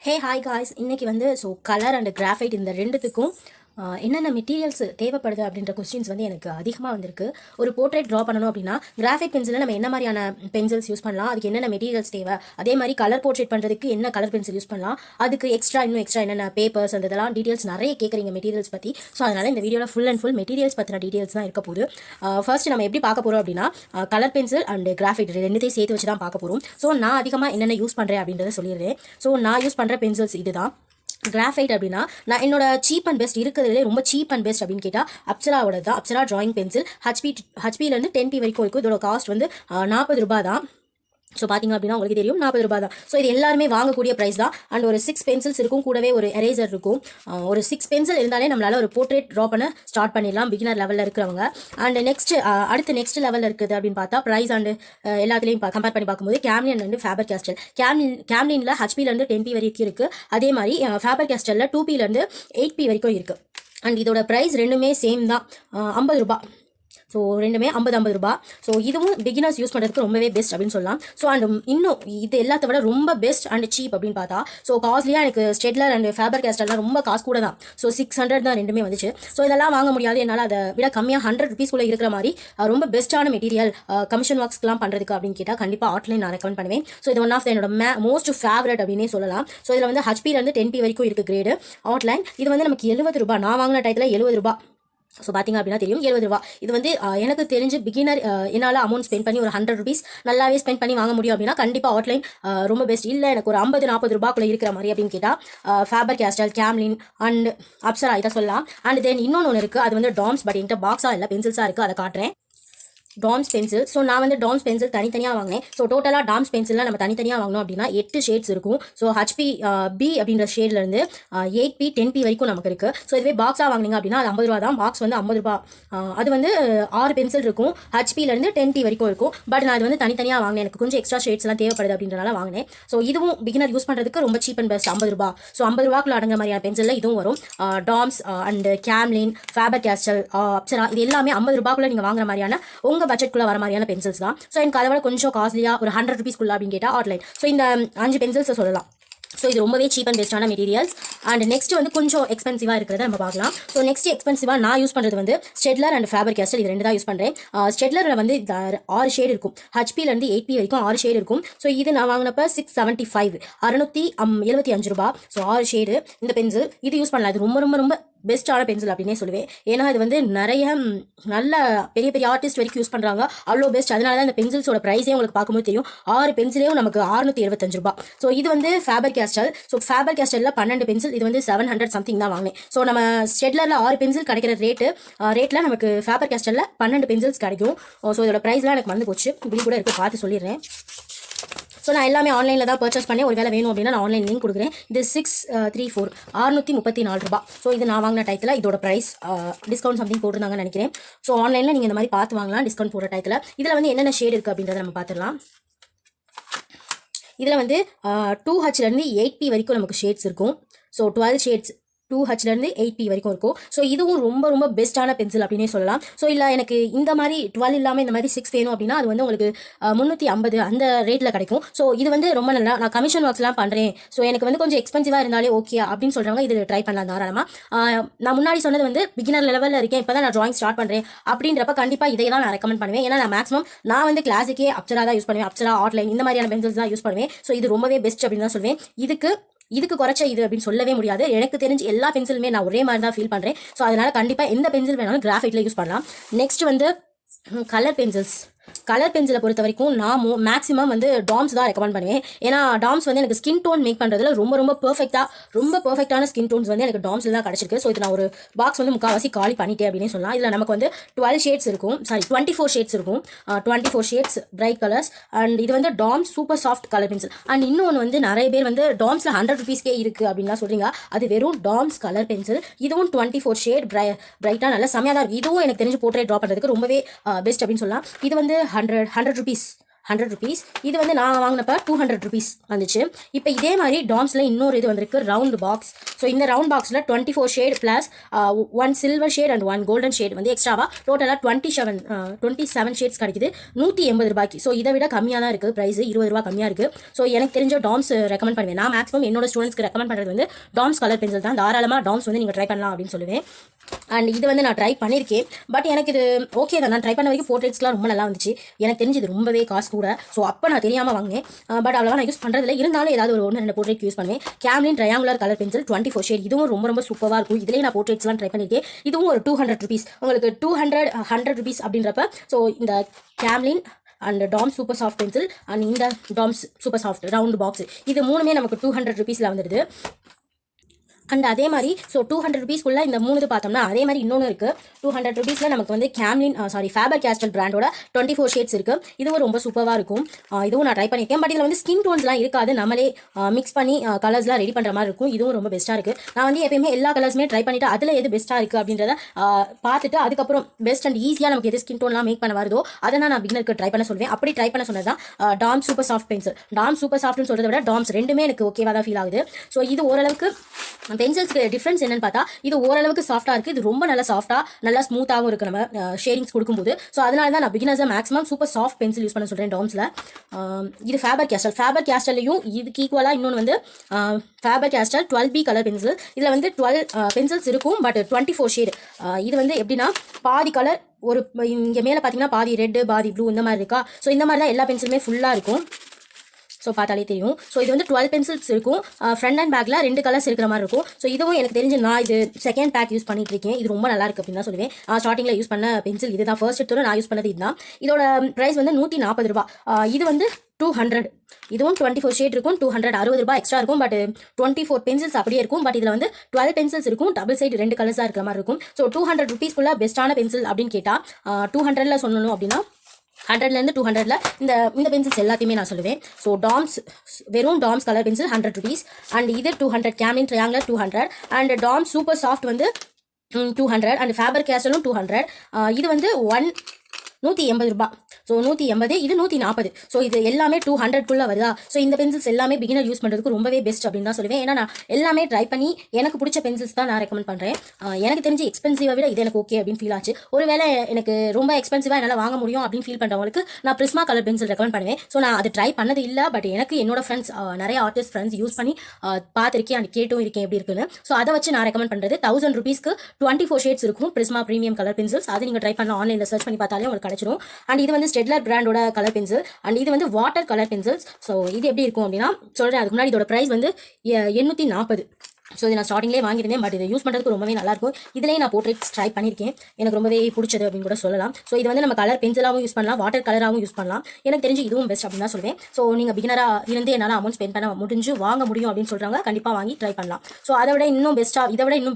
Hey hi guys, இன்னைக்கு வந்து colour and graphite இந்த ரெண்டுத்துக்கும் என்னென்ன மெட்டீரியல்ஸ் தேவைப்படுது அப்படின்ற கொஸ்டின்ஸ் வந்து எனக்கு அதிகமாக வந்திருக்கு. ஒரு போர்ட்ரேட் ட்ரா பண்ணணும் அப்படின்னா கிராஃபைட் பென்சிலில் நம்ம என்ன மாதிரியான பென்சில்ஸ் யூஸ் பண்ணலாம், அதுக்கு என்னென்ன மெட்டீரியல்ஸ் தேவை, அதே மாதிரி கலர் போர்ட்ரேட் பண்ணுறதுக்கு என்ன கலர் பென்சில் யூஸ் பண்ணலாம், அதுக்கு எக்ஸ்ட்ரா என்னென்ன பேப்பர்ஸ் அந்த இதெல்லாம் டீட்டெயில்ஸ் நிறைய கேட்குறீங்க மெட்டீரியல்ஸ் பற்றி. ஸோ அதனால் இந்த வீடியோவில் ஃபுல் மெட்டீரியல்ஸ் பற்றின டீட்டெயில்ஸ் தான் இருக்க போகுது. ஃபர்ஸ்ட் நம்ம எப்படி பார்க்க போகிறோம் அப்படின்னா கலர் பென்சில் அண்ட் கிராஃபைட் ரெண்டுத்தையும் சேர்த்து வச்சு தான் பார்க்க போகிறோம். ஸோ நான் அதிகமாக என்னென்ன யூஸ் பண்ணுறேன் அப்படின்றத சொல்லிடுறேன். ஸோ நான் யூஸ் பண்ணுற பென்சில்ஸ் இதுதான். கிராஃபைட் அப்படின்னா நான் என்னோட சீப் அண்ட் பெஸ்ட் இருக்கிறதுலே ரொம்ப சீப் அண்ட் பெஸ்ட் அப்படின்னு கேட்டால் அப்சராவோட தான். அப்சரா டிராயிங் பென்சில் ஹெச்பிலேருந்து 10p வரைக்கும் இருக்கும். இதோட காஸ்ட் வந்து 40 ரூபாய் தான். ஸோ பார்த்திங்க அப்படின்னா உங்களுக்கு தெரியும் 40 ரூபாய் தான். ஸோ இது எல்லாருமே வாங்கக்கூடிய ப்ரைஸ் தான். அண்ட் ஒரு 6 பென்சில்ஸ் இருக்கும், கூடவே ஒரு எரேசர் இருக்கும். ஒரு 6 பென்சில் இருந்தாலே நம்மளால் ஒரு போர்ட்ரேட் ட்ரா பண்ண ஸ்டார்ட் பண்ணிடலாம் பிகினர் லெவலில் இருக்கிறவங்க. அண்ட் அடுத்து நெக்ஸ்ட் லெவலில் இருக்குது அப்படின்னு பார்த்தா ப்ரைஸ் அண்ட் எல்லாத்துலேயும் கம்பேர் பண்ணி பார்க்கும்போது கேம்லின் அண்ட் ஃபேபர் கேஸ்டல். கேம்லினில் ஹெச்பிலேருந்து 10p வரைக்கும் இருக்குது. அதே மாதிரி ஃபேபர் கேஸ்டலில் 2pலேருந்து 8p வரைக்கும் இருக்குது. அண்ட் இதோட ப்ரைஸ் ரெண்டுமே சேம் தான், 50 ரூபாய். ஸோ ரெண்டுமே 50 ரூபாய். ஸோ இதுவும் பிகினர்ஸ் யூஸ் பண்ணுறதுக்கு ரொம்பவே பெஸ்ட் அப்படின்னு சொல்லலாம். ஸோ அண்ட் இன்னும் இது எல்லாத்த விட ரொம்ப பெஸ்ட் அண்ட் சீப் அப்படின்னு பார்த்தா ஸோ காஸ்ட்லியாக எனக்கு ஸ்டெட்லர் அண்ட் ஃபேபர் கேஸ்டல்லாம் ரொம்ப காசு கூட தான். ஸோ 600 தான் ரெண்டுமே வந்துச்சு. ஸோ இதெல்லாம் வாங்க முடியாது என்னால், அதை விட கம்மியாக 100 ருபீஸ்க்குள்ளே இருக்கிற மாதிரி ரொம்ப பெஸ்ட்டான மெட்டீரியல் கமிஷன் ஒர்க்ஸ்லாம் பண்ணுறதுக்கு அப்படின்னு கேட்டால் கண்டிப்பாக ஆர்ட்லைன் நான் ரெக்கமெண்ட் பண்ணுவேன். ஸோ இது ஒன் ஆஃப் என்னோட மோஸ்ட் ஃபேவரட் அப்படின்னே சொல்லலாம். ஸோ இதில் வந்து ஹெச்பிலேருந்து 10p வரைக்கும் இருக்குது கிரேடு ஆர்ட்லைன். இது வந்து நமக்கு 70 ரூபாய், நான் வாங்கின டயத்தில் 70 ரூபாய். ஸோ பார்த்திங்க அப்படின்னா தெரியும் 70 ரூபா. இது வந்து எனக்கு தெரிஞ்சு பிகினர் என்னால் அமௌண்ட் ஸ்பெண்ட் பண்ணி ஒரு 100 ருபீஸ் நல்லாவே ஸ்பெண்ட் பண்ணி வாங்க முடியும் அப்படின்னா கண்டிப்பாக ஆர்ட்லைன் ரொம்ப பெஸ்ட். இல்லை எனக்கு ஒரு 50-40 ரூபாய்க்குள்ளே இருக்கிற மாதிரி அப்படின்னு கேட்டால் ஃபேபர் கேஸ்டல், கேம்லின் அண்ட் அப்சரா இதை சொல்லலாம். அண்ட் தென் இன்னொன்று இருக்குது, அது வந்து டாம்ஸ். பட் என்கிட்ட பாக்ஸாக இல்லை, பென்சில்ஸாக இருக்குது, அதை காட்டுறேன். Tom's pencil. ஸோ நான் வந்து டாம்ஸ் பென்சில் தனித்தனியாக வாங்கினேன். ஸோ டோட்டலாக டாம்ஸ் பென்சிலில் நம்ம தனித்தனியாக வாங்கினோம் அப்படின்னா 8 ஷேட்ஸ் இருக்கும். ஸோ பி அப்படின்ற ஷேட்லேருந்து 8p 10p வரைக்கும் நமக்கு இருக்குது. ஸோ இதுவே பாக்ஸாக வாங்கினீங்க அப்படின்னா அது 50 ரூபா தான். பாக்ஸ் வந்து 50 ரூபா. அது வந்து 6 பென்சில் இருக்கும், ஹெச்பிலேருந்து 10p வரைக்கும் இருக்கும். பட் நான் இது வந்து தனித்தனியாக வாங்கினேன், எனக்கு கொஞ்சம் எக்ஸ்ட்ரா ஷேட்ஸ்லாம் தேவைப்படுது அப்படின்றனால வாங்கினேன். ஸோ இதுவும் பிகினர் யூஸ் பண்ணுறதுக்கு ரொம்ப சீப் அண்ட் பெஸ்ட், 50 ரூபா. ஸோ 50 ரூபாக்குள்ள அடங்குற மாதிரியான பென்சிலில் இதுவும் வரும். Tom's and Camlin, Faber castle, Apsara இது எல்லாமே 50 ரூபாக்குள்ளே நீங்கள் வாங்குற மாதிரியான உங்கள் பட்ஜெட்குள்ளே வர மாதிரியான பென்சில்ஸ் தான். ஸோ எனக்கு அதை விட கொஞ்சம் காஸ்ட்லியாக ஒரு 100 ருபீஸ்க்குள்ள அப்படின்னு கேட்டால் ஆர்ட்லைன். ஸோ இந்த 5 பென்சில்ஸை சொல்லலாம். ஸோ இது ரொம்பவே சீப் அண்ட் பெஸ்ட்டான மெட்டீரியல்ஸ். அண்ட் நெக்ஸ்ட் வந்து கொஞ்சம் எக்ஸ்பென்சிவாக இருக்கிறத நம்ம பார்க்கலாம். ஸோ நெக்ஸ்ட் எக்ஸ்பென்சிவாக நான் யூஸ் பண்ணுறது வந்து ஸ்டெட்லர் அண்ட் ஃபேபர் கேஸ்டல், இது 2 தான் யூஸ் பண்ணுறேன். ஸ்டெட்லரில் வந்து 6 ஷேட் இருக்கும், ஹெச்பிலேருந்து 8p வரைக்கும் 6 ஷேட் இருக்கும். ஸோ இது நான் வாங்கினப்ப 675, 675 ரூபா. ஸோ 6 ஷேடு இந்த பென்சில் இது யூஸ் பண்ணலாம். இது ரொம்ப ரொம்ப ரொம்ப பெஸ்ட்டான பென்சில் அப்படின்னே சொல்லுவேன். ஏன்னா இது வந்து நிறைய நல்ல பெரிய பெரிய ஆர்டிஸ்ட் வரைக்கும் யூஸ் பண்ணுறாங்க, அவ்வளோ பெஸ்ட். அதனால தான் இந்த பென்சில்ஸோட ப்ரைஸே உங்களுக்கு பார்க்கும்போது தெரியும். 6 பென்சிலையும் நமக்கு 675 ரூபா. ஸோ இது வந்து ஃபேபர் கேஸ்டல். ஸோ ஃபேபர் கேஸ்டலில் 12 பென்சில், இது வந்து 700 சம்திங் தான் வாங்கினேன். ஸோ நம்ம ஸ்டெட்லரில் 6 பென்சில் கிடைக்கிற ரேட்டில் நமக்கு ஃபேபர் கேஸ்டலில் 12 பென்சில்ஸ் கிடைக்கும். ஸோ இதோட ப்ரைஸ்லாம் எனக்கு வந்து போச்சு, இப்படி கூட இருக்குது, பார்த்து சொல்லிடுறேன். ஸோ நான் எல்லாமே ஆன்லைனில் தான் பர்ச்சேஸ் பண்ணேன். ஒரு வேலை வேணும் அப்படின்னா நான் ஆன்லைன் லிங்க் கொடுக்குறேன். இது 634, 634 ரூபா. ஸோ இது நான் வாங்கின டயத்தில் இதோட ப்ரைஸ் டிஸ்கவுண்ட் சம்திங் போட்டிருந்தாங்கன்னு நினைக்கிறேன். ஸோ ஆன்லைனில் நீங்கள் இந்த மாதிரி பார்த்து வாங்கலாம் டிஸ்கவுண்ட் போடுற டயத்தில். இதில் வந்து என்னென்ன ஷேட் இருக்குது அப்படின்றத நம்ம பார்த்துடலாம். இதில் வந்து 2Hலேருந்து 8p வரைக்கும் நமக்கு ஷேட்ஸ் இருக்கும். ஸோ 12 ஷேட்ஸ் 2Hலேருந்து 8p வரைக்கும் இருக்கும். ஸோ இதுவும் ரொம்ப ரொம்ப பெஸ்ட்டான பென்சில் அப்படின்னே சொல்லலாம். ஸோ இல்லை எனக்கு இந்த மாதிரி 12 இல்லாமல் இந்த மாதிரி 6 வேணும் அப்படின்னா அது வந்து உங்களுக்கு 350 அந்த ரேட்டில் கிடைக்கும். ஸோ இது வந்து ரொம்ப நல்லா, நான் கமிஷன் ஒர்க்ஸ்லாம் பண்ணுறேன், ஸோ எனக்கு வந்து கொஞ்சம் எக்ஸ்பென்சிவாக இருந்தாலே ஓகே அப்படின்னு சொல்கிறவங்க இது ட்ரை பண்ணலாம் தாராளமாக. நான் முன்னாடி சொன்னது வந்து பிகினர் லெவலில் இருக்கேன், இப்போ தான் நான் ட்ராயிங் ஸ்டார்ட் பண்ணுறேன் அப்படின்றப்ப கண்டிப்பாக இதை தான் நான் ரெக்கமெண்ட் பண்ணுவேன். ஏன்னா நான் மேக்ஸிமம் நான் வந்து கிளாஸுக்கே அப்சரா தான் யூஸ் பண்ணுவேன், அப்சரா ஆர்ட்லைன் இந்த மாதிரியான பென்சில்ஸ் தான் யூஸ் பண்ணுவேன். ஸோ இது ரொம்பவே பெஸ்ட் அப்படின்னு தான் சொல்வேன். இதுக்கு குறைச்ச இது அப்படின்னு சொல்லவே முடியாது. எனக்கு தெரிஞ்சு எல்லா பென்சிலுமே நான் ஒரே மாதிரி தான் ஃபீல் பண்ணுறேன். ஸோ அதனால் கண்டிப்பாக எந்த பென்சில் வேணாலும் கிராஃபைட்டில் யூஸ் பண்ணலாம். நெக்ஸ்ட் வந்து கலர் பென்சில்ஸ். கலர் பென்சிலை பொறுத்த வரைக்கும் நான் மேக்ஸிமம் வந்து டாம்ஸ் தான் ரெக்கமெண்ட் பண்ணுவேன். ஏன்னா டாம்ஸ் வந்து எனக்கு ஸ்கின் டோன் மேக் பண்ணுறதுல ரொம்ப பர்ஃபெக்டான ஸ்கின் டோன்ஸ் வந்து எனக்கு டாம்ஸில் தான் கிடச்சிருக்கு. ஸோ இது நான் ஒரு பாக்ஸ் வந்து முக்கால்வாசி காலி பண்ணிட்டேன் அப்படின்னு சொல்லலாம். இதில் நமக்கு வந்து 12 ஷேட்ஸ் இருக்கும், 24 ஷேட்ஸ் இருக்கும். 24 ஷேட்ஸ் பிரைட் கலர்ஸ். அண்ட் இது வந்து Tom's super soft colour pencil. And இன்னொன்று வந்து நிறைய பேர் வந்து டாம்ஸில் 100 ருபீஸ்க்கே இருக்குது அப்படின்லாம் சொல்கிறீங்க. அது வெறும் டாம்ஸ் கலர் பென்சில். இதுவும் 24 ஷேட் பிரைட்டாக நல்லா செமையாக தான் இருக்குது. இதுவும் எனக்கு தெரிஞ்சு போர்ட்ரேட் ட்ரா பண்ணுறதுக்கு ரொம்பவே பெஸ்ட் அப்படின்னு சொல்லலாம். இது வந்து 100 rupees 100 rupees. இது வந்து நான் வாங்கினப்ப 200 rupees வந்துச்சு. இப்போ இதே மாதிரி டாம்ஸில் இன்னொரு இது வந்திருக்கு ரவுண்ட் பாக்ஸ். ஸோ இந்த ரவுண்ட் பாக்ஸில் 24 shade plus 1 silver shade and 1 golden shade வந்து எக்ஸ்ட்ராவாக டோட்டலாக 27 ஷேட்ஸ் கிடைக்குது 180 ரூபாய்க்கு. ஸோ இதை விட கம்மியாக தான் இருக்குது ப்ரைஸ், 20 ரூபா கம்மியாக இருக்குது. ஸோ எனக்கு தெரிஞ்ச டாம்ஸ் ரெக்கமெண்ட் பண்ணுவேன். நான் மேக்ஸிமம் என்னோட ஸ்டூடெண்ட்ஸ்க்கு ரெக்கமெண்ட் பண்ணுறது வந்து டாம்ஸ் கலர் பென்சில் தான். தாராளமாக டாம்ஸ் வந்து நீங்கள் ட்ரை பண்ணலாம் அப்படின்னு சொல்லுவேன். அண்ட் இது வந்து நான் ட்ரை பண்ணியிருக்கேன். பட் எனக்கு இது ஓகே தான். நான் ட்ரை பண்ண வரைக்கும் போர்ட்ரேட்ஸ்லாம் ரொம்ப நல்லா வந்துச்சு. எனக்கு தெரிஞ்சு இது ரொம்பவே காசு கூட. ஸோ அப்போ நான் தெரியாமல் வாங்கினேன். பட் அவ்வளோவா நான் யூஸ் பண்ணுறதில்ல. இருந்தாலும் ஏதாவது ஒரு 1-2 போர்ட்ரேட் யூஸ் பண்ணுவேன். Camlin triangular colour pencil 24 shade. இதுவும் ரொம்ப சூப்பராக இருக்கும். இதிலே நான் போர்ட்ரேட்ஸ்லாம் ட்ரை பண்ணியிருக்கேன். இதுவும் ஒரு 200 rupees. உங்களுக்கு 100 rupees அப்படின்றப்ப ஸோ இந்த Camlin and Doms super soft pencil and இந்த Doms super soft round box இது மூணுமே நமக்கு 200 rupeesல வந்துடுது. அண்ட் அதே மாதிரி ஸோ 200 rupeesக்குள்ளே இந்த 3 பார்த்தோம்னா அதே மாதிரி இன்னொன்று இருக்குது. 200 rupeesல நமக்கு வந்து ஃபேபர் கேஸ்டல் பிராண்டோட 24 ஷேட்ஸ் இருக்குது. இதுவும் ரொம்ப சூப்பராக இருக்கும். இதுவும் நான் ட்ரை பண்ணியிருக்கேன். பட் இதில் வந்து ஸ்கின் டோன்ஸ்லாம் இருக்காது. நம்மளே மிக்ஸ் பண்ணி கலர்ஸ்லாம் ரெடி பண்ணுற மாதிரி இருக்கும். இதுவும் ரொம்ப பெஸ்ட்டாக இருக்குது. நான் வந்து எப்பயுமே எல்லா கலர்ஸுமே ட்ரை பண்ணிவிட்டு அதில் எது பெஸ்ட்டாக இருக்குது அப்படின்றத பார்த்துட்டு அதுக்கப்புறம் பெஸ்ட் அண்ட் ஈஸியாக நமக்கு எது ஸ்கின் டோன்லாம் மேக் பண்ண வருதோ அதை நான் பிகினருக்கு ட்ரை பண்ண சொல்வேன். அப்படி ட்ரை பண்ண சொன்னது தான் Doms super soft pencil. Doms super சாஃப்ட்னு சொல்கிறத விட டாம்ஸ் ரெண்டுமே எனக்கு ஓகேவாக தான் ஃபீல் ஆகுது. ஸோ இது ஓரளவுக்கு பென்சில்ஸ்க்கு டிஃப்ரென்ஸ் என்னன்னு பார்த்தா இது ஓரளவுக்கு சாஃப்டாக இருக்குது. இது ரொம்ப நல்லா சாஃப்டாக நல்லா ஸ்மூத்தாகவும் இருக்குது நம்ம ஷேடிங்ஸ் கொடுக்கும்போது. ஸோ அதனால தான் நான் பிகினர்ஸை maximum super soft pencil use பண்ண சொல்கிறேன் டாம்ஸில். இது ஃபேபர் கேஸ்டல்லையும் இதுக்கு ஈக்குவலாக இன்னொன்று வந்து ஃபேபர் கேஸ்டல் 12B கலர் பென்சில். இதில் வந்து 12 பென்சில்ஸ் இருக்கும். But 24 shade. இது வந்து எப்படின்னா பாதி கலர் ஒரு இங்கே மேலே பார்த்தீங்கன்னா பாதி ரெட்டு பாதி ப்ளூ இந்த மாதிரி இருக்கா. ஸோ இந்த மாதிரி தான் எல்லா பென்சிலுமே ஃபுல்லாக இருக்கும். ஸோ பார்த்தாலே தெரியும். ஸோ இது வந்து 12 பென்சில்ஸ் இருக்கும். ஃப்ரண்ட் அண்ட் பேக்கில் 2 கலர்ஸ் இருக்கிற மாதிரி இருக்கும். ஸோ இதுவும் எனக்கு தெரிஞ்சு நான் இது செகண்ட் பேக் யூஸ் பண்ணிட்டு இருக்கேன். இது ரொம்ப நல்லா இருக்குது அப்படின்னு தான் சொல்லுவேன். ஸ்டார்டிங்கில் யூஸ் பண்ண பென்சில் இது தான். ஃபர்ஸ்ட் எடுத்தோட நான் யூஸ் பண்ணது இதுதான். இதோட ப்ரைஸ் வந்து 140 ரூபா. இது வந்து 200. இதுவும் 24 ஷேட் இருக்கும். 260 ரூபாய் எக்ஸ்ட்ரா இருக்கும். பட் 24 பென்சில்ஸ் அப்படியே இருக்கும். பட் இதில் வந்து 12 பென்சில்ஸ் இருக்கும். டபுள் சைடு 2 கலர்ஸாக இருக்கிற மாதிரி இருக்கும். ஸோ 200 rupeesக்குள்ள பெஸ்ட்டான பென்சில் அப்படின்னு கேட்டால் 200ல் சொல்லணும் அப்படின்னா 100லேருந்து 200ல் இந்த பென்சில்ஸ் எல்லாத்தையுமே நான் சொல்லுவேன். ஸோ வெறும் Tom's colour pencil 100 rupees. And இது 200. Camlin triangular 200. And Doms super soft வந்து 200. அண்ட் ஃபேபர் கேஸ்டலும் 200. இது வந்து 180 ரூபா. ஸோ 180. இது 140. ஸோ இது எல்லாமே 200க்குள்ளே வருதா. ஸோ இந்த பென்சில்ஸ் எல்லாமே பிகினர் யூஸ் பண்ணுறதுக்கு ரொம்பவே பெஸ்ட் அப்படின்னு தான் சொல்லுவேன். ஏன்னா நான் எல்லாமே ட்ரை பண்ணி எனக்கு பிடிச்ச பென்சில்ஸ் தான் நான் ரெக்கமெண்ட் பண்ணுறேன். எனக்கு தெரிஞ்சு எக்ஸ்பென்சிவாக விட இது எனக்கு ஓகே அப்படின்னு ஃபீல் ஆச்சு. ஒருவேளை எனக்கு ரொம்ப எக்ஸ்பென்சிவாக என்னால் வாங்க முடியும் அப்படின்னு ஃபீல் பண்ணுறவங்களுக்கு நான் பிரிஸ்மா கலர் பென்சில் ரெக்கமெண்ட் பண்ணுவேன். ஸோ நான் அது ட்ரை பண்ணது இல்லை. பட் எனக்கு என்னோட ஃப்ரெண்ட்ஸ் நிறைய ஆர்டிஸ்ட் ஃப்ரெண்ட்ஸ் யூஸ் பண்ணி பார்த்துருக்கேன் அண்ட் கேட்டும் இருக்கேன் எப்படி இருக்குன்னு. ஸோ அதை வச்சு நான் ரெக்கமெண்ட் பண்ணுறது 1000 rupeesக்கு 24 ஷேட்ஸ் இருக்கும். Prisma premium colour pencils. அது நீங்கள் ட்ரை பண்ணலாம். ஆன்லைனில் சர்ச் பண்ணி பார்த்தாலே உங்களுக்கு கிடைச்சிடும். அண்ட் இது வந்து ஸ்டெட்லர் பிராண்டோட கலர் பென்சில். அண்ட் இது வந்து வாட்டர் கலர் பென்சில்ஸ். ஸோ இது எப்படி இருக்கும் அப்படின்னா சொல்கிறேன். அதுக்கு முன்னாடி இதோட ப்ரைஸ் வந்து 840. ஸோ இது நான் ஸ்டார்டிங்லேயே வாங்கியிருந்தேன். பட் இதை யூஸ் பண்ணுறதுக்கு ரொம்பவே நல்லாயிருக்கும். இதிலேயே நான் போர்ட்ரேட்ஸ் ட்ரை பண்ணியிருக்கேன். எனக்கு ரொம்பவே பிடிச்சது அப்படின்னு கூட சொல்லலாம். ஸோ இது வந்து நம்ம கலர் பென்சிலாகவும் யூஸ் பண்ணலாம், வாட்டர் கலராகவும் யூஸ் பண்ணலாம். எனக்கு தெரிஞ்சு இதுவும் பெஸ்ட் அப்படின்னு தான் சொல்லுவேன். ஸோ நீங்கள் பிகினராக இருந்து என்னால் அமௌண்ட் ஸ்பெண்ட் பண்ண முடிஞ்சு வாங்க முடியும் அப்படின்னு சொல்கிறாங்க. கண்டிப்பாக வாங்கி ட்ரை பண்ணலாம். ஸோ இதை விட இன்னும்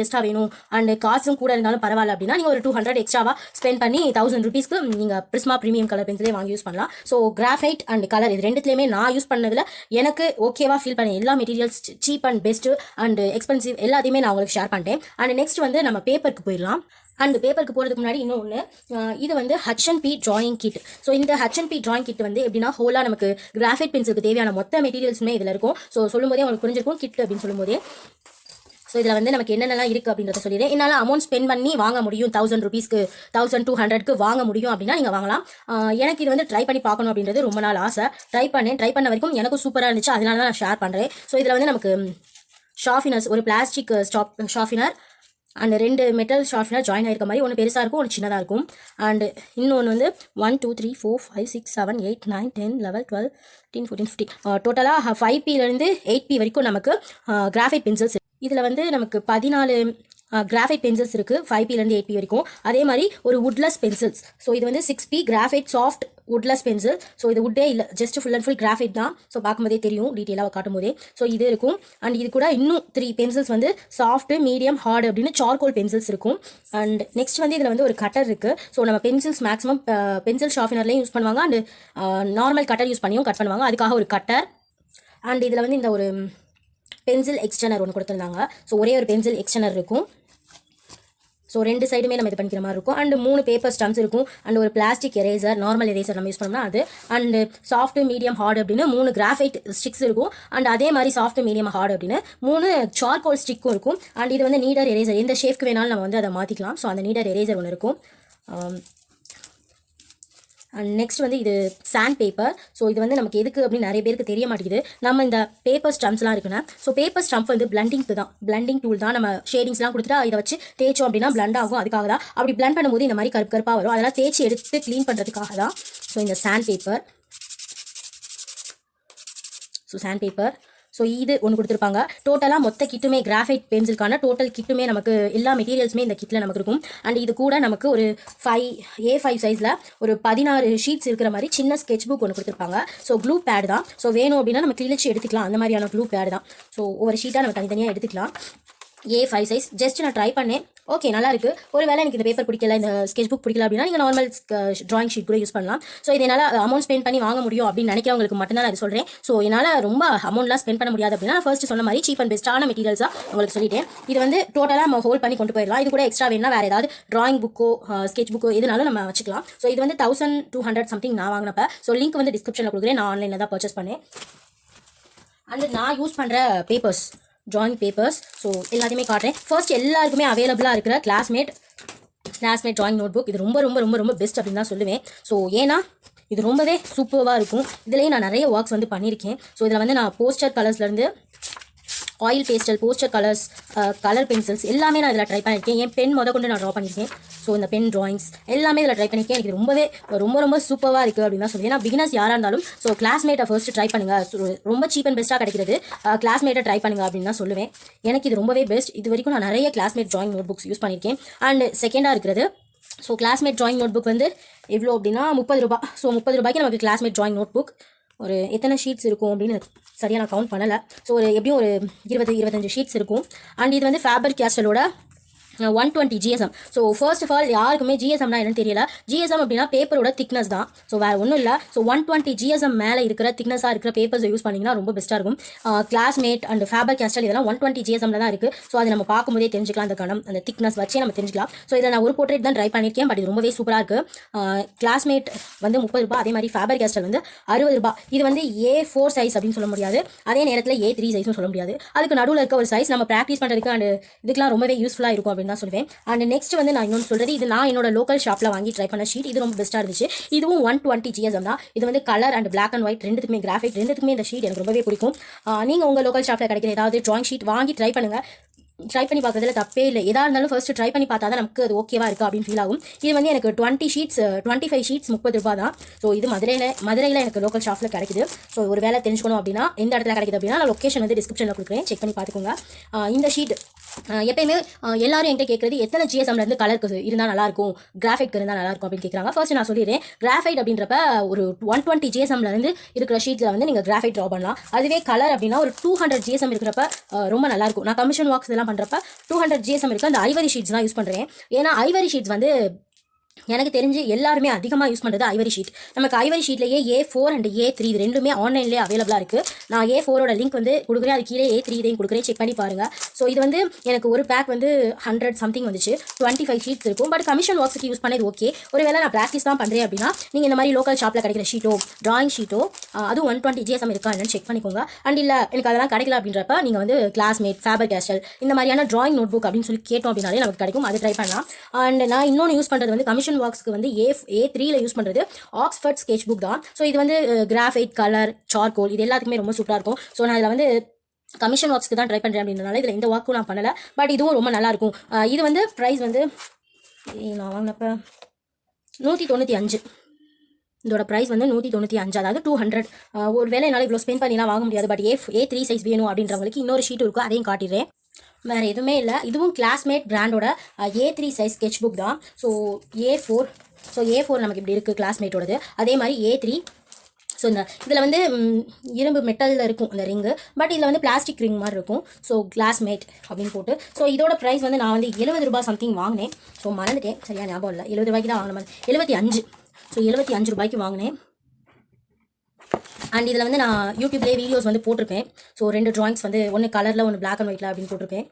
பெஸ்ட்டாக வேணும் அண்ட் காசும் கூட இருந்தாலும் பரவாயில்ல அப்படின்னா நீங்கள் ஒரு 200 எக்ஸ்ட்ராவாக ஸ்பெண்ட் பண்ணி 1000 rupeesக்கு நீங்கள் பிரிஸ்மா ப்ரீமியம் கலர் பென்சிலே வாங்கி யூஸ் பண்ணலாம். ஸோ கிராஃபைட் அண்ட் கலர் இது ரெண்டுத்துலேயுமே நான் யூஸ் பண்ணதில் எனக்கு ஓகேவா ஃபீல் பண்ண எல்லா materials cheap and best and expensive எல்லாத்தையுமே நான் உங்களுக்கு ஷேர் பண்ணிட்டேன். அண்ட் நெக்ஸ்ட் வந்து நம்ம பேப்பருக்கு போயிடலாம். அண்ட் பேப்பருக்கு போகிறதுக்கு முன்னாடி இன்னொன்று, இது வந்து H&P ட்ராயிங் கிட். ஸோ இந்த H&P ட்ராயிங் கிட் வந்து எப்படின்னா ஹோலாக நமக்கு கிராஃபைட் பென்சிலுக்கு தேவையான மொத்த மெட்டீரியல்ஸுமே இதில் இருக்கும். ஸோ சொல்லும்போதே உங்களுக்கு புரிஞ்சிருக்கும் கிட் அப்படின்னு சொல்லும்போதே. ஸோ இதில் வந்து நமக்கு என்னென்னலாம் இருக்குது அப்படின்றத சொல்லிடுறேன். என்னால் அமௌண்ட் ஸ்பெண்ட் பண்ணி வாங்க முடியும் 1000 rupeesக்கு 1200க்கு வாங்க முடியும் அப்படின்னா நீங்கள் வாங்கலாம். எனக்கு இது வந்து ட்ரை பண்ணி பார்க்கணும் அப்படின்றது ரொம்ப நாள் ஆசை. ட்ரை பண்ண வரைக்கும் எனக்கும் சூப்பராக இருந்துச்சு. அதனால தான் நான் ஷேர் பண்ணுறேன். ஸோ இதில் வந்து நமக்கு ஷார்ஃபினர்ஸ், ஒரு பிளாஸ்டிக் ஷார்ஃபினர் அண்ட் 2 மெட்டல் ஷார்ஃபினர் ஜாயின் ஆயிருக்க மாதிரி ஒன்று பெருசாக இருக்கும், ஒன்று சின்னதாக இருக்கும். அண்ட் இன்னொன்று வந்து 1 2 3 4 5 6 7 8 9 10 11 12 13 14 15 டோட்டலாக 5Pலேருந்து 8P வரைக்கும் நமக்கு கிராஃபைட் பென்சில்ஸ். இதில் வந்து நமக்கு 14 கிராஃபைட் பென்சில்ஸ் இருக்குது 5Pலேருந்து 8P வரைக்கும். அதே மாதிரி ஒரு வுட்லெஸ் பென்சில்ஸ். ஸோ இது வந்து 6P graphite soft woodless pencil. So இது வுட்டே இல்லை, just full and full graphite தான். ஸோ பார்க்கும்போதே தெரியும், டீட்டெயிலாக காட்டும் போதே. ஸோ இது இருக்கும். அண்ட் இது கூட இன்னும் 3 பென்சில்ஸ் வந்து சாஃப்ட், மீடியம், ஹார்டு அப்படின்னு சார்கோல் பென்சில்ஸ் இருக்கும். அண்ட் நெக்ஸ்ட் வந்து இதில் வந்து ஒரு கட்டர் இருக்குது. ஸோ நம்ம பென்சில்ஸ் மேக்ஸிமம் பென்சில் ஷார்ஃபினர்லேயும் யூஸ் பண்ணுவாங்க அண்ட் நார்மல் கட்டர் யூஸ் பண்ணியும் கட் பண்ணுவாங்க. அதுக்காக ஒரு கட்டர். அண்ட் இதில் வந்து இந்த ஒரு பென்சில் எக்ஸ்டர்னர் ஒன்று கொடுத்துருந்தாங்க. ஸோ ஒரே ஒரு பென்சில் எக்ஸ்டர்னர் இருக்கும். ஸோ ரெண்டு சைடுமே நம்ம இது பண்ணிக்கிற மாதிரி இருக்கும். அண்ட் 3 பேப்பர் ஸ்டம்ப்ஸ் இருக்கும். அண்ட் ஒரு பிளாஸ்டிக் எரேசர், நார்மல் எரேசர் நம்ம யூஸ் பண்ணோம்னா அது. அண்ட் சாஃப்ட், மீடியம், ஹார்ட் அப்படின்னு 3 கிராஃபைட் ஸ்டிக்ஸ் இருக்கும். அண்ட் அதே மாதிரி சாஃப்ட், மீடியம், ஹார்ட் அப்படின்னு 3 சார்கோல் ஸ்டிக்கும் இருக்கும். அண்ட் இது வந்து நீடர் எரேசர், எந்த ஷேப்க்கு வேணாலும் நம்ம வந்து அதை மாற்றிக்கலாம். ஸோ அந்த நீடர் எரேசர் ஒன்று இருக்கும். அண்ட் நெக்ஸ்ட் வந்து இது சாண்ட் பேப்பர். ஸோ இது வந்து நமக்கு எதுக்கு அப்படின்னு நிறைய பேருக்கு தெரிய மாட்டேங்குது. நம்ம இந்த பேப்பர் ஸ்டம்ப்ஸ்லாம் இருக்குன்னா, ஸோ பேப்பர் ஸ்டம்ப் வந்து பிளண்டிங்க்கு தான், பிளண்டிங் டூல் தான். நம்ம ஷேடிங்ஸ்லாம் கொடுத்துட்டு இதை வச்சு தேய்ச்சோம் அப்படின்னா பிளண்ட் ஆகும். அதுக்காக தான் அப்படி பிளண்ட் பண்ணும்போது இந்த மாதிரி கருப்பாக வரும். அதெல்லாம் தேய்ச்சி எடுத்து க்ளீன் பண்ணுறதுக்காக தான். ஸோ இந்த சாண்ட் பேப்பர், ஸோ இது ஒன்று கொடுத்துருப்பாங்க. டோட்டலாக மொத்த கிட்டுமே கிராஃபைட் பென்சிலுக்கான டோட்டல் கிட்டுமே நமக்கு எல்லா மெட்டீரியல்ஸுமே இந்த கிட்டில் நமக்கு இருக்கும். அண்ட் இது கூட நமக்கு ஒரு A5 சைஸில் ஒரு 16 ஷீட்ஸ் இருக்கிற மாதிரி சின்ன ஸ்கெட்ச் புக் ஒன்று கொடுத்துருப்பாங்க. ஸோ க்ளூ பேட் தான். ஸோ வேணும் அப்படின்னா நம்ம கிழிச்சு எடுத்துக்கலாம். அந்த மாதிரியான க்ளூ பேட் தான். ஸோ ஒவ்வொரு ஷீட்டாக நம்ம தனித்தனியாக எடுத்துக்கலாம். A5 சைஸ் ஜஸ்ட் நான் ட்ரை பண்ணேன். ஓகே, நல்லா இருக்குது. ஒரு வேளை எனக்கு இந்த பேப்பர் பிடிக்கல, இந்த ஸ்கெட்ச் புக் பிடிக்கல அப்படின்னா நீங்கள் நார்மல் ட்ராயிங் ஷீட் கூட யூஸ் பண்ணலாம். ஸோ இது என்னால் அமௌண்ட் ஸ்பெண்ட் பண்ணி வாங்க முடியும் அப்படின்னு நினைக்கிறவங்களுக்கு மட்டும்தான் நான் இது சொல்கிறேன். ஸோ என்னால் ரொம்ப அமௌண்ட்லாம் ஸ்பெண்ட் பண்ண முடியாது அப்படின்னா நான் ஃபர்ஸ்ட் சொன்ன மாதிரி சீப் அண்ட் பெஸ்ட்டான மெட்டீரியல்ஸாக உங்களுக்கு சொல்லிட்டேன். இது வந்து டோட்டலாக நம்ம ஹோல்ட் பண்ணி கொண்டு போயிடலாம். இது கூட எக்ஸ்ட்ரா வேணா வேறு ஏதாவது ட்ராயிங் புக்கோ ஸ்கெட்ச் புக்கோ எதுனாலும் நம்ம வச்சுக்கலாம். ஸோ இது வந்து 1200 சம்திங் நான் வாங்கினப்ப. ஸோ லிங்க் வந்து டிஸ்கிரிப்ஷனில் கொடுக்குறேன். நான் ஆன்லைனில் தான் பர்ச்சேஸ் பண்ணேன். அண்ட் நான் யூஸ் பண்ணுற பேப்பர்ஸ், ட்ராயிங் பேப்பர்ஸ், ஸோ எல்லாத்தையுமே காட்டுறேன். ஃபர்ஸ்ட் எல்லாருக்குமே அவைலபிளாக இருக்கிற கிளாஸ்மேட் ட்ராயிங் நோட் புக். இது ரொம்ப ரொம்ப ரொம்ப ரொம்ப பெஸ்ட் அப்படின்னு தான் சொல்லுவேன். ஸோ ஏன்னா இது ரொம்பவே சூப்பராக இருக்கும். இதுலேயே நான் நிறைய ஒர்க்ஸ் வந்து பண்ணியிருக்கேன். ஸோ இதில் வந்து நான் போஸ்டர் கலர்ஸ்லேருந்து oil pastel, poster colours, colour pencils எல்லாமே நான் இதில் ட்ரை பண்ணியிருக்கேன். என் பென் கொண்டு நான் ட்ரா பண்ணியிருக்கேன். ஸோ இந்த பென் ட்ராயிங்ஸ் எல்லாமே இதில் ட்ரை பண்ணியிருக்கேன். எனக்கு ரொம்பவே ரொம்ப ரொம்ப சூப்பராக இருக்குது அப்படின்னு தான் சொல்லுவேன். ஏன்னா பிகினர்ஸ் யாராக இருந்தாலும் ஸோ கிளாஸ்மேட்டை ஃபர்ஸ்ட் ட்ரை பண்ணுங்கள். ரொம்ப சீப் அண்ட் பெஸ்ட்டாக கிடைக்கிறது கிளாஸ்மேட்டை ட்ரை பண்ணுங்கள் அப்படின்னு தான் சொல்லுவேன். எனக்கு இது ரொம்பவே பெஸ்ட். இது வரைக்கும் நான் நிறைய Classmate drawing note books use பண்ணியிருக்கேன். அண்ட் செகண்டாக இருக்கிறது so Classmate drawing note book வந்து எவ்வளோ அப்படின்னா 30 ரூபா. ஸோ 30 ரூபாய்க்கு நமக்கு கிளாஸ்மேட் ட்ராயிங் நோட் புக் ஒரு எத்தனை ஷீட்ஸ் இருக்கும் அப்படின்னு சரியாக நான் கவுண்ட் பண்ணலை. ஸோ ஒரு எப்படியும் ஒரு 20-25 ஷீட்ஸ் இருக்கும். அண்ட் இது வந்து ஃபேபர் கேஸ்டலோட 120 GSM. So first of all யாருக்குமே GSMனா என்னன்னு தெரியல. GSM அப்படின்னா பேப்பரோட திக்னஸ் தான். ஸோ வேறு ஒன்றும் இல்லை. ஸோ 120 GSM மேலே இருக்கிற திக்னஸாக இருக்கிற பேப்பர்ஸை யூஸ் பண்ணிங்கன்னா ரொம்ப பெஸ்ட்டாக இருக்கும். கிளாஸ்மேட் அண்ட் ஃபேபர் கேஸ்டல் இதெல்லாம் 120 GSMல தான் இருக்குது. ஸோ அதை நம்ம பார்க்கும்போதே தெரிஞ்சுக்கலாம். அந்த கணம், அந்த திக்னஸ் வச்சே நம்ம தெரிஞ்சுக்கலாம். ஸோ இதில் நான் ஒரு போர்ட்ரேட் தான் ட்ரை பண்ணியிருக்கேன். பட் இது ரொம்பவே சூப்பராக இருக்குது. கிளாஸ்மேட் வந்து 30 ரூபா. அதே மாதிரி ஃபேபர் கேஸ்டல் வந்து 60 ரூபா. இது வந்து A4 சைஸ் அப்படின்னு சொல்ல முடியாது. அதே நேரத்தில் A3 சைஸ்னு சொல்ல முடியாது. அதுக்கு நடுவில் இருக்க ஒரு சைஸ் நம்ம ப்ராக்டிஸ் பண்ணுறதுக்கு அண்ட் இதுக்கெலாம் ரொம்பவே யூஸ்ஃபுல்லாக இருக்கும் அப்படின்னு தான் சொல்லுவேன். அண்ட் நெக்ஸ்ட் வந்து நான் இன்னொன்று சொல்கிறது, இது நான் என்னோட லோக்கல் ஷாப்பில் வாங்கி ட்ரை பண்ண ஷீட். இது ரொம்ப பெஸ்ட்டாக இருந்துச்சு. இதுவும் 120 GSM தான். இது வந்து colour and black and white ரெண்டுத்துக்குமே, கிராஃபைட் ரெண்டுத்துக்குமே இந்த ஷீட் எனக்கு ரொம்பவே பிடிக்கும். நீங்கள் உங்கள் லோக்கல் ஷாப்பில் கிடைக்கிற ஏதாவது ட்ராயிங் ஷீட் வாங்கி ட்ரை பண்ணுங்கள். ட்ரை பண்ணி பார்க்கறதுல தப்பே இல்லை. எதாக இருந்தாலும் ஃபர்ஸ்ட் ட்ரை பண்ணி பார்த்தா தான் நமக்கு அது ஓகேவா இருக்குது அப்படின்னு ஃபீல் ஆகும். இது வந்து எனக்கு 25 ஷீட்ஸ் 30 ரூபா தான். ஸோ இது மதுரையில் எனக்கு லோக்கல் ஷாப்பில் கிடைக்குது. ஸோ ஒரு வேலை தெரிஞ்சுக்கணும் அப்படின்னா எந்த இடத்துல கிடைக்குது அப்படின்னா நான் லொக்கேஷன் வந்து டிஸ்கிரிப்ஷனில் கொடுக்குறேன். செக் பண்ணி பார்த்துக்கோங்க. இந்த ஷீட் எப்பயுமே எல்லாரும் என்கிட்ட கேட்குறது எத்தனை GSMலேருந்து கலருக்கு இருந்தால் நல்லாயிருக்கும், கிராஃபைட்க்கு இருந்தால் நல்லாயிருக்கும் அப்படின்னு கேட்குறாங்க. ஃபர்ஸ்ட் நான் சொல்லிடுறேன், கிராஃபைட் அப்படின்றப்ப ஒரு 120 GSMலேருந்து இருக்கிற ஷீட்டில் வந்து நீங்கள் கிராஃபைட் ட்ரா பண்ணலாம். அதுவே கலர் அப்படின்னா ஒரு 200 GSM இருக்கிறப்ப ரொம்ப நல்லாயிருக்கும். நான் கமிஷன் ஒர்க்ஸ் இதெல்லாம் பண்ணுறப்ப 200 GSM இருக்குது. அந்த ஐவரி ஷீட்ஸ் தான் யூஸ் பண்ணுறேன். ஏன்னா ஐவரி ஷீட்ஸ் வந்து எனக்கு தெரிஞ்சு எல்லாருமே அதிகமாக யூஸ் பண்ணுறது ஐவரி ஷீட். நமக்கு ஐவரி ஷீட்லேயே A4 அண்ட் A3 இது ரெண்டுமே ஆன்லைன்லேயே அவைலபிளாக இருக்குது. நான் A4ஓட லிங்க் வந்து கொடுக்குறேன். அது கீழே A3 இதையும் கொடுக்குறேன். செக் பண்ணி பாருங்கள். ஸோ இது வந்து எனக்கு ஒரு பேக் வந்து 100 சம்திங் வந்துச்சு. 25 ஷீட்ஸ் இருக்கும். பட் கமிஷன் ஒர்க்ஸுக்கு யூஸ் பண்ணது ஓகே. ஒரு வேளை நான் ப்ராக்டிஸ் தான் பண்ணுறேன் அப்படின்னா நீங்கள் இந்த மாதிரி லோக்கல் ஷாப்பில் கிடைக்கிற ஷீட்டோ, ட்ராயிங் ஷீட்டோ, அதுவும் 120 GSM இருக்கா என்னன்னு செக் பண்ணிக்கோங்க. அண்ட் இல்லை எனக்கு அதெல்லாம் கிடைக்கல அப்படின்றப்ப நீங்கள் வந்து கிளாஸ்மேட், ஃபேபர் கேஸ்டல் இந்த மாதிரியான ட்ராயிங் நோட் புக் அப்படின்னு சொல்லி கேட்டோம் அப்படின்னாலே நமக்கு கிடைக்கும். அது ட்ரை பண்ணலாம். அண்ட் நான் இன்னொன்று யூஸ் பண்ணுறது வந்து கமிஷன் ஒர்க்ஸ்க்கு வந்து A3ல யூஸ் பண்ணுறது ஆக்ஸ்ஃபோர்ட் ஸ்கெட்ச்புக் தான். ஸோ இது வந்து கிராஃபைட், கலர், சார்கோல் இது எல்லாத்துக்குமே ரொம்ப சூப்பராக இருக்கும். ஸோ நான் இதில் வந்து கமிஷன் ஒர்க்ஸ்க்கு தான் ட்ரை பண்ணுறேன் அப்படின்றனால இதில் எந்த ஒர்க்கும் நான் பண்ணலை. பட் இதுவும் ரொம்ப நல்லாயிருக்கும். இது வந்து ப்ரைஸ் வந்து நான் வாங்கினப்ப 195. இதோட ப்ரைஸ் வந்து 195, அதாவது 200. ஒரு வேளை என்னால் இவ்வளோ ஸ்பெண்ட் பண்ணிலாம் வாங்க முடியாது. பட் A3 சைஸ் வேணும் அப்படின்றவங்களுக்கு இன்னொரு ஷீட் இருக்கும், அதையும் காட்டிடுறேன். வேறு எதுவுமே இல்லை. இதுவும் கிளாஸ்மேட் பிராண்டோட A3 சைஸ் ஸ்கெட்ச் புக் தான். ஸோ A4, ஸோ A4 நமக்கு இப்படி இருக்குது கிளாஸ்மேட்டோடது. அதே மாதிரி A3. ஸோ இதில் வந்து இரும்பு மெட்டலில் இருக்கும் இந்த ரிங்கு. பட் இதில் வந்து பிளாஸ்டிக் ரிங் மாதிரி இருக்கும். ஸோ கிளாஸ்மேட் அப்படின்னு போட்டு. ஸோ இதோட ப்ரைஸ் வந்து நான் வந்து 70 ரூபா சம்திங் வாங்கினேன். ஸோ மறந்துட்டேன், சரியா ஞாபகம் இல்லை. 70 ரூபாய்க்கு தான் வாங்கின மாதிரி, 75. ஸோ 75 ரூபாய்க்கு வாங்கினேன். அண்ட் இதில் வந்து நான் யூடியூப்லேயே வீடியோஸ் வந்து போட்டிருப்பேன். ஸோ 2 ட்ராயிங்ஸ் வந்து ஒன்று கலரில் ஒன்று பிளாக் அண்ட் ஒயிட்டில் அப்படின்னு போட்டிருப்பேன்.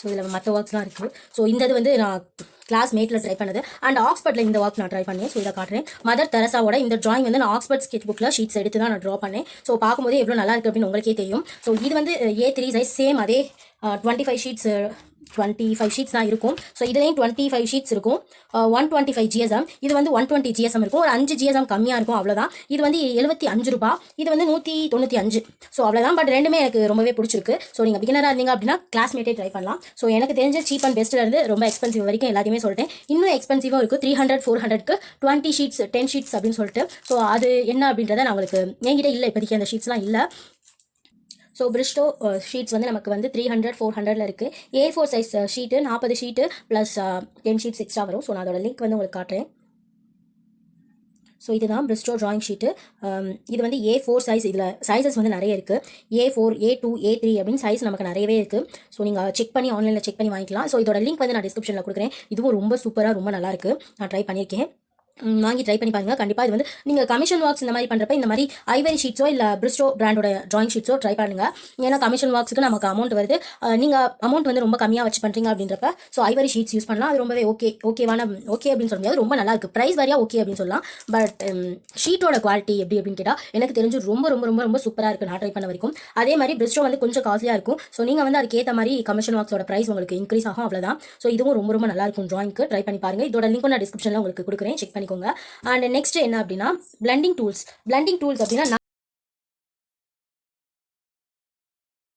ஸோ இதில் மற்ற ஒர்க்ஸ்லாம் இருக்குது. ஸோ இந்த இது வந்து நான் கிளாஸ்மேட்டில் ட்ரை பண்ணது அண்ட் ஆக்ஸ்பர்ட்டில் இந்த ஒர்க் நான் ட்ரை பண்ணேன். ஸோ இதை காட்டுறேன். மதர் தெரசாவோட இந்த ட்ராயிங் வந்து நான் ஆக்ஸ்பர்ட் ஸ்கெட்ச் புக்கில் ஷீட்ஸ் எடுத்து தான் நான் ட்ரா பண்ணேன். ஸோ பார்க்கும்போது எவ்வளோ நல்லா இருக்குது அப்படின்னு உங்களுக்கே தெரியும். ஸோ இது வந்து A3 சைஸ் சேம் அதே 25 ஷீட்ஸ் தான் இருக்கும். ஸோ இதுலேயும் 25 ஷீட்ஸ் இருக்கும். 125 GSM. இது வந்து 120 GSM இருக்கும். ஒரு 5 GSM கம்மியாக இருக்கும், அவ்வளோதான். இது வந்து 75 ரூபா, இது வந்து 195. ஸோ அவ்வளோதான். பட் ரெண்டுமே எனக்கு ரொம்பவே பிடிச்சிருக்கு. ஸோ நீங்கள் பிகினராக இருந்தீங்க அப்படின்னா கிளாஸ்மேட்டே ட்ரை பண்ணலாம். ஸோ எனக்கு தெரிஞ்ச சீப் அண்ட் பெஸ்ட்டில் இருந்து ரொம்ப எக்ஸ்பென்சிவ் வரைக்கும் எல்லாத்தையுமே சொல்லிட்டேன். இன்னும் எக்ஸ்பென்சிவாக இருக்குது. 300 400க்கு 20 ஷீட்ஸ் 10 ஷீட்ஸ் அப்படின்னு சொல்லிட்டு. ஸோ அது என்ன அப்படின்றத நான் உங்களுக்கு என்கிட்ட இல்லை, இப்போதைக்கு அந்த ஷீட்ஸ்லாம் இல்லை. ஸோ பிரிஸ்டோ ஷீட்ஸ் வந்து நமக்கு வந்து 300 400ல் இருக்குது. A4 size sheet 40 sheet plus 10 sheets extra வரும். ஸோ நான் அதோட லிங்க் வந்து உங்களுக்கு காட்டுறேன். ஸோ இதுதான் பிரிஸ்டோ ட்ராயிங் ஷீட்டு. இது வந்து A4 சைஸ். இதில் சைஸஸ் வந்து நிறைய இருக்குது. A4 A2 A3 அப்படின்னு சைஸ் நமக்கு நிறையவே இருக்குது. ஸோ நீங்கள் செக் பண்ணி ஆன்லைனில் செக் பண்ணி வாங்கிக்கலாம். ஸோ இதோட லிங்க் வந்து நான் டிஸ்கிரிப்ஷனில் கொடுக்குறேன். இதுவும் ரொம்ப சூப்பராக ரொம்ப நல்லாயிருக்கு. நான் ட்ரை பண்ணியிருக்கேன். வாங்கி ட்ரை பண்ணி பாருங்கள். கண்டிப்பாக இது வந்து நீங்கள் கமிஷன் ஒர்க்ஸ் இந்த மாதிரி பண்ணுறப்ப இந்த மாதிரி ஐவரி ஷீட்ஸோ இல்லை பிரிஸ்டோ பிராண்டோட ட்ராயிங் ஷீட்ஸோ ட்ரை பண்ணுங்கள். ஏன்னா கமிஷன் ஒர்க்ஸுக்கு நமக்கு அமௌண்ட் வருது. நீங்கள் அமௌண்ட் வந்து ரொம்ப கம்மியாக வச்சு பண்ணுறீங்க அப்படின்றப்ப ஸோ ஐவரி ஷீட்ஸ் யூஸ் பண்ணலாம். அது ரொம்பவே ஓகே அப்படின்னு சொல்ல முடியாது, ரொம்ப நல்லா இருக்குது. ப்ரைஸ் வரையா ஓகே அப்படின்னு சொல்லலாம். பட் ஷீட்டோட குவாலிட்டி எப்படி அப்படின்னு கேட்டால் எனக்கு தெரிஞ்சு ரொம்ப ரொம்ப ரொம்ப ரொம்ப சூப்பராக இருக்குது நான் ட்ரை பண்ண வரைக்கும். அதே மாதிரி பிரிஸ்டோ வந்து கொஞ்சம் காஸ்ட்லியாக இருக்கும். ஸோ நீங்கள் வந்து அதுக்கேற்ற மாதிரி கமிஷன் ஒர்க்ஸோட ப்ரைஸ் உங்களுக்கு இன்க்ரீஸ் ஆகும், அவ்வளோதான். ஸோ இதுவும் ரொம்ப ரொம்ப நல்லா இருக்கும். ட்ராயிங்க்கு ட்ரை பண்ணி பாருங்கள். இதோட லிங்க் நான் டிஸ்கிரிப்ஷனில் உங்களுக்கு கொடுக்குறேன், செக் பண்ணிக்கோங்க. அண்ட் நெக்ஸ்ட் என்ன அப்படின்னா பிளண்டிங் டூல்ஸ் அப்படின்னா